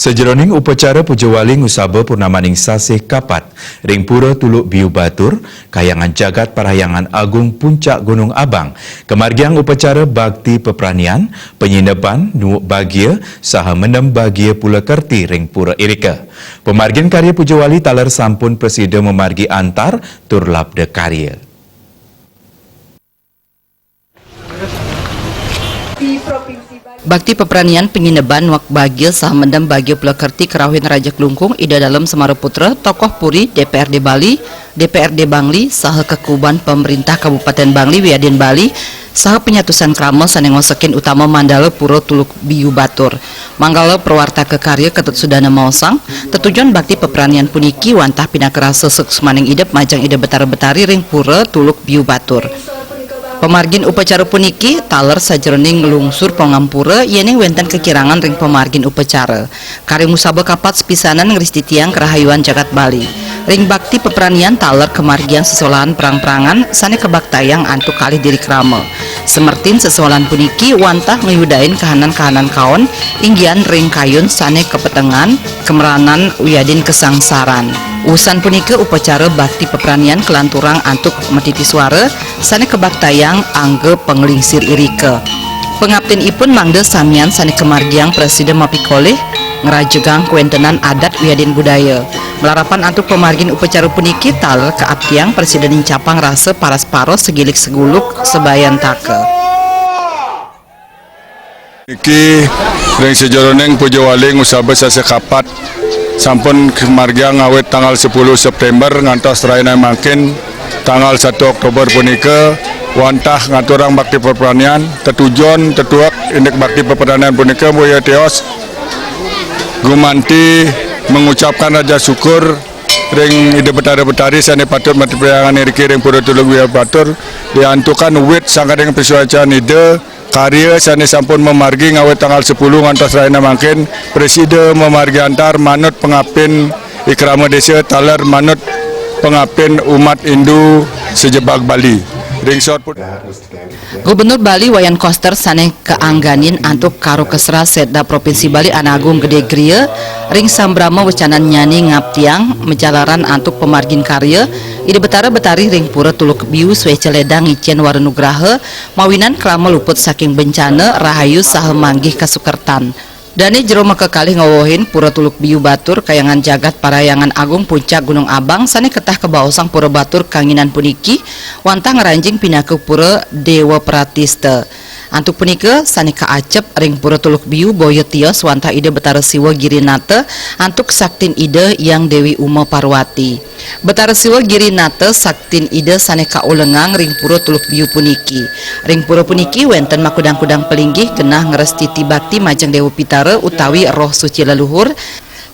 Sejeroning upacara puja wali ngusaba purnamaning sasih kapat, ring pura Tuluk Biu Batur, kayangan jagat Parahyangan Agung Puncak Gunung Abang, kemargiang upacara bakti peperanian, penyineban, nuuk bagia, saha mendem bagia pula kerti ring pura Irika. Pemargian karya puja wali talar sampun presida memargi antar tur labda karya. Bakti peperanian pengineban wak bagil sah mendam bagil pelekerti kerawin Raja Kelungkung ida dalam Semara Putra tokoh Puri DPRD Bali, DPRD Bangli, saha kekuban pemerintah Kabupaten Bangli Wiadin Bali, saha penyatusan krama saneng ngosekin utama Mandala Puro Tuluk Biu Batur. Manggala perwarta kekarya ketut sudana maosang, tetujuan bakti peperanian puniki wantah pinakerasa seksmaning idep majang ide betara-betari ring pura Tuluk Biu Batur. Pemargin upacara puniki taler sajeroning ngelungsur pengampura yening wenten kekirangan ring pemargin upacara. Kari musaba kapat sepisanan ngeristi tiang kerahayuan jagat Bali. Ring bakti peperanian taler kemargian sesolahan perang-perangan sane kebaktayang antuk kali diri krama. Semertin sesolahan puniki wantah ngeyudain kahanan-kahanan kaon inggian ring kayun sane kepetengan kemeranan wiadin kesangsaran. Usan punika upacara bakti peperanian kelanturang antuk metiti suara sane kebaktayang angge penglingsir irike. Pengabtin ipun mangde samian sane kemargiang presiden mapikoleh ngerajegang kuentenan adat wiadin budaya. Melarapan antuk pemargin upacara puniki tal keabtiang presiden incapang rasa paras paros segilik seguluk sebayan take. Iki ring sejeroneng puja wali ngusaba sasih kapat sampun kemargiang awet tanggal 10 September ngantos raina makin tanggal 1 Oktober punika wantah ngaturang bakti peperanian tetujuan tetuak indek bakti peperanian punika Buya Teos gumanti mengucapkan raja syukur ring ide betari-betari sane patut mati priangan iriki ring pura Tuluk Biu Batur diantukan wit sangkadeng pisuacan ide karya sane sampun memargi ngawet tanggal 10 ngantos raina makin presiden memargi antar manut pengapin ikrama desa taler manut pengapin umat Hindu sejebak Bali. Gubernur Bali Wayan Koster sane keangganin antuk karo kesra Setda Provinsi Bali Anagung Gede Gria ring sambrama wecanan nyani ngaptiang menjalaran antuk pemargin karya ide betara-betari ring pura Tuluk Biu swece ledang ngicen warenugraha mawinan krama luput saking bencana rahayu saha manggih kasukertan. Dani jero kekalih ngawohin pura Tuluk Biu Batur kayangan jagat Parahyangan Agung Puncak Gunung Abang sane ketah kebaosang pura Batur kanginan puniki wantah ngeranjing pinaku pura Dewa Pratista. Antuk punika sane kaacep ring pura Tuluk Biu boyo tios wantah ide betara siwa Girinata antuk saktin ide yang Dewi Uma Parwati. Betara siwa Girinata saktin ide sane kaulengang ring pura Tuluk Biu puniki. Ring pura puniki wenten makudang-kudang pelinggih genah ngerestiti bakti majeng Dewa Pitara utawi roh suci leluhur.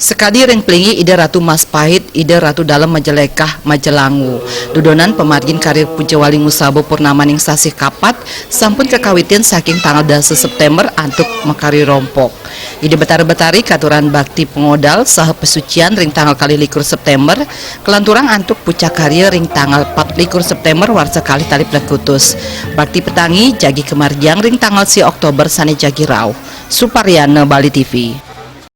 Sekadi ring pelingi ide Ratu Maspahit, ide Ratu Dalam Majalekah Majelangu. Dudonan pemargin karir puja wali ngusaba purnamaning sasih kapat sampun kekawitin saking tanggal 10 September antuk mekari rompok. Ide betari-betari katuran bakti pengodal saha pesucian ring tanggal 21 September kelanturang antuk pucak karya ring tanggal 24 September warsa kali tali plekutus. Bakti petangi jagi kemargiang ring tanggal 1 Oktober sane jagi rauh. Suparyana Bali TV.